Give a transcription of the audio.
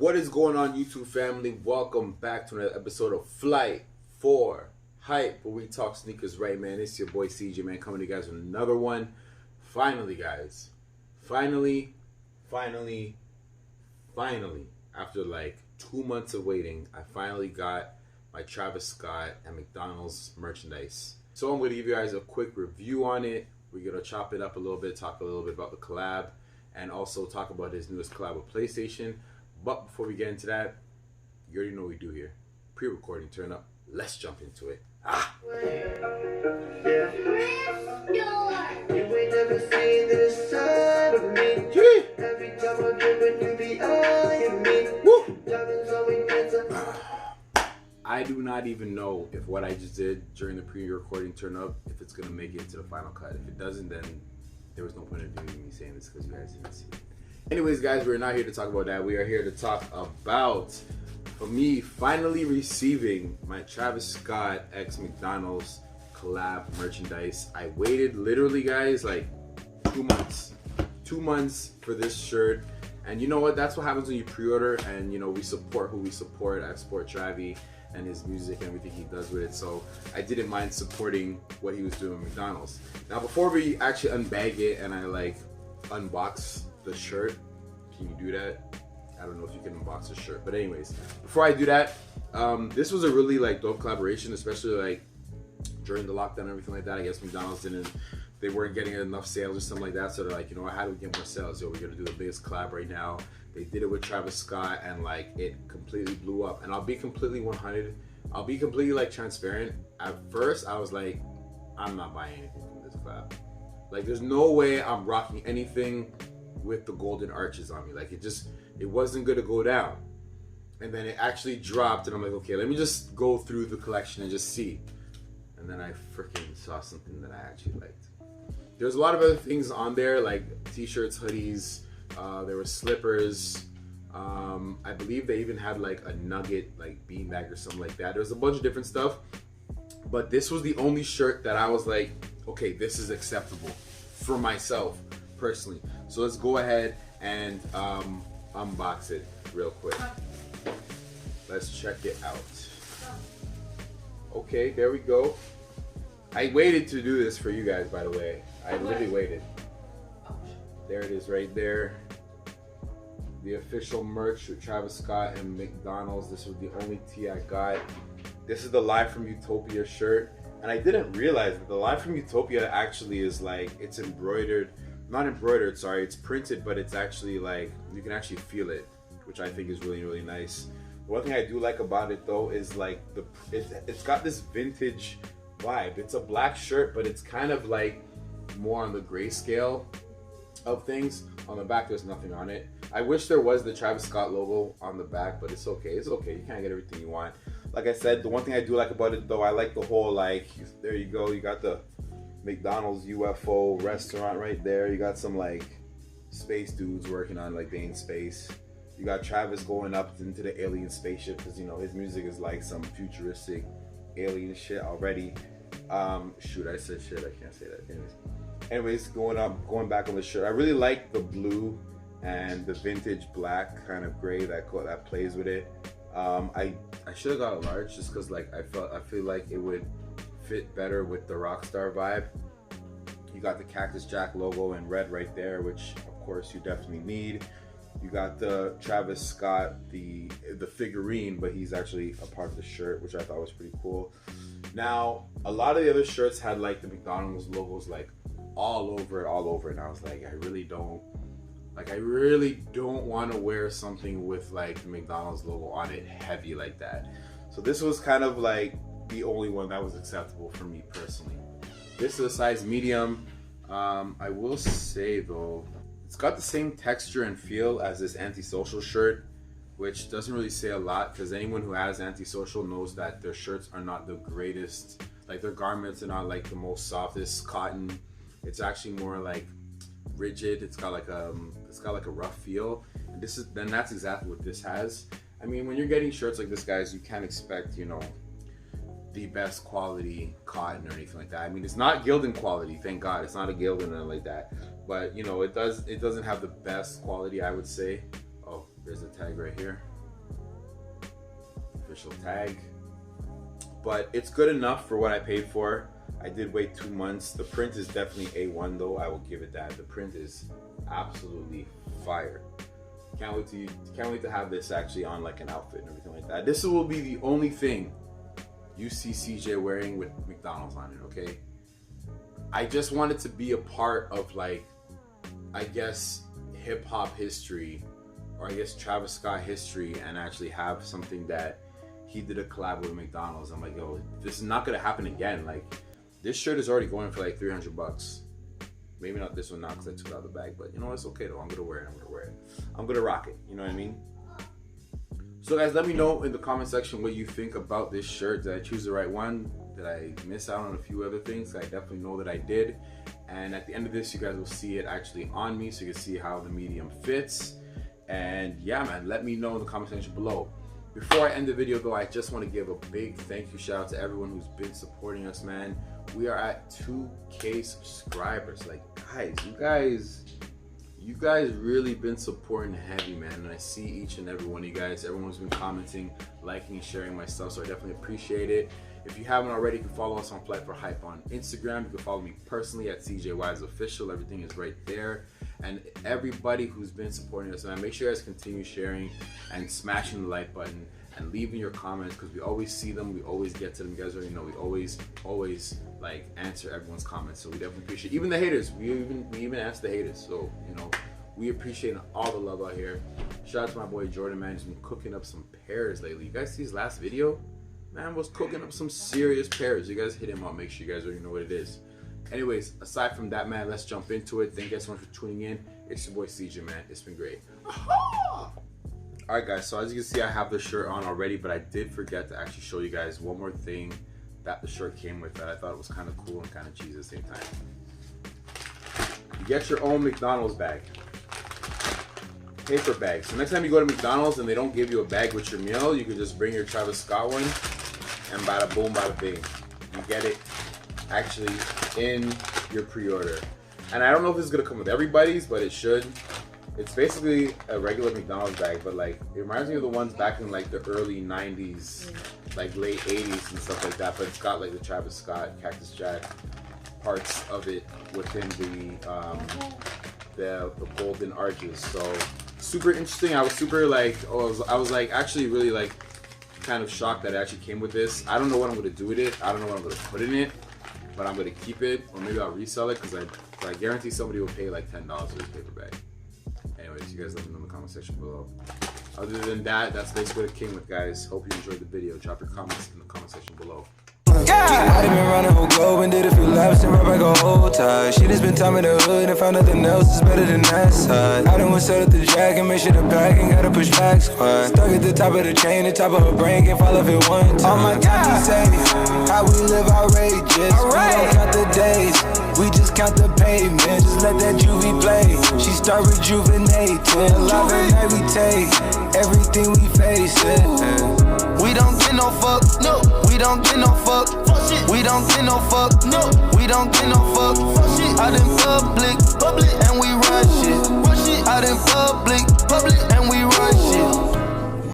What is going on, YouTube family? Welcome back to another episode of Flight for Hype, where we talk sneakers, right, man? It's your boy CJ, man, coming to you guys with another one. Finally, guys. Finally, after like 2 months of waiting, I finally got my Travis Scott and McDonald's merchandise. So I'm going to give you guys a quick review on it. We're going to chop it up a little bit, talk a little bit about the collab, and also talk about his newest collab with PlayStation. But before we get into that, you already know what we do here. Pre-recording turn up. Let's jump into it. I do not even know if what I just did during the pre-recording turn up, if it's going to make it into the final cut. If it doesn't, then there was no point in me saying this because you guys didn't see it. Anyways, guys, we're not here to talk about that. We are here to talk about, for me, finally receiving my Travis Scott x McDonald's collab merchandise. I waited literally, guys, like 2 months. 2 months for this shirt. And you know what? That's what happens when you pre-order and, you know, we support who we support. I support Travi and his music and everything he does with it. So I didn't mind supporting what he was doing with McDonald's. Now, before we actually unbag it and I like unbox the shirt, can you do that? I don't know if you can unbox the shirt, but anyways, before I do that, this was a really like dope collaboration, especially like during the lockdown and everything like that. I guess McDonald's they weren't getting enough sales or something like that, so they're like, you know, how do we get more sales? Yo, we're gonna do the biggest collab right now. They did it with Travis Scott and like it completely blew up. And I'll be completely 100, I'll be completely like transparent. At first I was like, I'm not buying anything from this collab. Like there's no way I'm rocking anything with the golden arches on me. Like it wasn't gonna go down. And then it actually dropped and I'm like, okay, let me just go through the collection and just see. And then I freaking saw something that I actually liked. There's a lot of other things on there, like t-shirts, hoodies, there were slippers. I believe they even had like a nugget, like beanbag or something like that. There was a bunch of different stuff. But this was the only shirt that I was like, okay, this is acceptable for myself personally. So let's go ahead and unbox it real quick. Let's check it out. Okay, there we go. I waited to do this for you guys, by the way. I literally waited. There it is right there. The official merch with Travis Scott and McDonald's. This was the only tee I got. This is the Live from Utopia shirt. And I didn't realize that the Live from Utopia actually is like, it's embroidered. Not embroidered, sorry, it's printed, but it's actually like, you can actually feel it, which I think is really, really nice. The one thing I do like about it though is like, it's got this vintage vibe. It's a black shirt, but it's kind of like more on the grayscale of things. On the back, there's nothing on it. I wish there was the Travis Scott logo on the back, but it's okay. It's okay. You can't get everything you want. Like I said, the one thing I do like about it though, I like the whole like, there you go. You got the McDonald's UFO restaurant right there. You got some like space dudes working on like being space. You got Travis going up into the alien spaceship because, you know, his music is like some futuristic alien shit already. Shoot, I said shit. I can't say that. Anyways, going back on the shirt. I really like the blue and the vintage black kind of gray that plays with it. I should have got a large just because like I feel like it would fit better with the Rockstar vibe. You got the Cactus Jack logo in red right there, which of course you definitely need. You got the Travis Scott, the figurine, but he's actually a part of the shirt, which I thought was pretty cool. Now, a lot of the other shirts had like the McDonald's logos like all over it, and I was like, I really don't want to wear something with like the McDonald's logo on it heavy like that. So this was kind of like the only one that was acceptable for me personally. This is a size medium. I will say though, it's got the same texture and feel as this Antisocial shirt, which doesn't really say a lot because anyone who has Antisocial knows that their shirts are not the greatest. Like their garments are not like the most softest cotton. It's actually more like rigid. It's got like a rough feel. And that's exactly what this has. I mean, when you're getting shirts like this, guys, you can't expect, you know, the best quality cotton or anything like that. I mean, it's not Gildan quality, thank God. It's not a Gildan or anything like that. But you know, it doesn't have the best quality, I would say. Oh, There's a tag right here. Official tag. But it's good enough for what I paid for. I did wait 2 months. The print is definitely A1 though. I will give it that. The print is absolutely fire. Can't wait to have this actually on like an outfit and everything like that. This will be the only thing you see CJ wearing with McDonald's on it, okay? I just wanted to be a part of like, I guess, hip hop history, or I guess Travis Scott history, and actually have something that he did a collab with McDonald's. I'm like, yo, this is not gonna happen again. Like, this shirt is already going for like 300 bucks. Maybe not this one now because I took it out of the bag, but you know, it's okay though. I'm gonna wear it, I'm gonna rock it, you know what I mean? So guys, let me know in the comment section what you think about this shirt. Did I choose the right one? Did I miss out on a few other things? I definitely know that I did. And at the end of this, you guys will see it actually on me, so you can see how the medium fits. And yeah, man, let me know in the comment section below. Before I end the video though, I just want to give a big thank you shout out to everyone who's been supporting us, man. We are at 2K subscribers. Like, guys, you guys really been supporting heavy, man. And I see each and every one of you guys. Everyone's been commenting, liking, and sharing my stuff, so I definitely appreciate it. If you haven't already, you can follow us on Flight for Hype on Instagram. You can follow me personally at CJWiseOfficial. Everything is right there. And everybody who's been supporting us, man, make sure you guys continue sharing and smashing the like button and leaving your comments, because we always see them, we always get to them. You guys already know we always like answer everyone's comments, so we definitely appreciate even the haters. We even ask the haters, so you know, we appreciate all the love out here. Shout out to my boy Jordan, man. He's been cooking up some pears lately. You guys see his last video? Man was cooking up some serious pears. You guys hit him up, make sure you guys already know what it is. Anyways, aside from that, man, let's jump into it. Thank you guys so much for tuning in. It's your boy CJ, man. It's been great. Alright guys, so as you can see, I have the shirt on already, but I did forget to actually show you guys one more thing that the shirt came with that I thought was kind of cool and kind of cheesy at the same time. You get your own McDonald's bag. Paper bag. So next time you go to McDonald's and they don't give you a bag with your meal, you can just bring your Travis Scott one, and bada boom, bada bing. You get it actually in your pre-order. And I don't know if this is gonna come with everybody's, but it should. It's basically a regular McDonald's bag, but like it reminds me of the ones back in like the early 90s, like late 80s and stuff like that, but it's got like the Travis Scott, Cactus Jack parts of it within the golden arches. So super interesting. I was super like, I was like actually really like kind of shocked that it actually came with this. I don't know what I'm gonna do with it. I don't know what I'm gonna put in it, but I'm gonna keep it, or maybe I'll resell it, because I guarantee somebody will pay like $10 for this paper bag. Anyways, you guys let me know in the comment section below. Other than that, that's basically what it came with, guys. Hope you enjoyed the video. Drop your comments in the comment section below. I done been around the whole globe and did a few laps and right back a whole time. She just been time in the hood and found nothing else is better than that side. I done went set up the jack and make sure the bag ain't gotta push back squad. Stuck at the top of the chain, the top of her brain can't fall off it one time. All my time be safe, how we live outrageous. We don't count the days, we just count the pavement. Just let that juvie play, she start rejuvenating. Alive and every take, everything we face it. We don't get no fuck, no. We don't get no fuck, we don't get no fuck, no. We don't get no fuck, out in public, and we run shit. Out in public, and we run shit.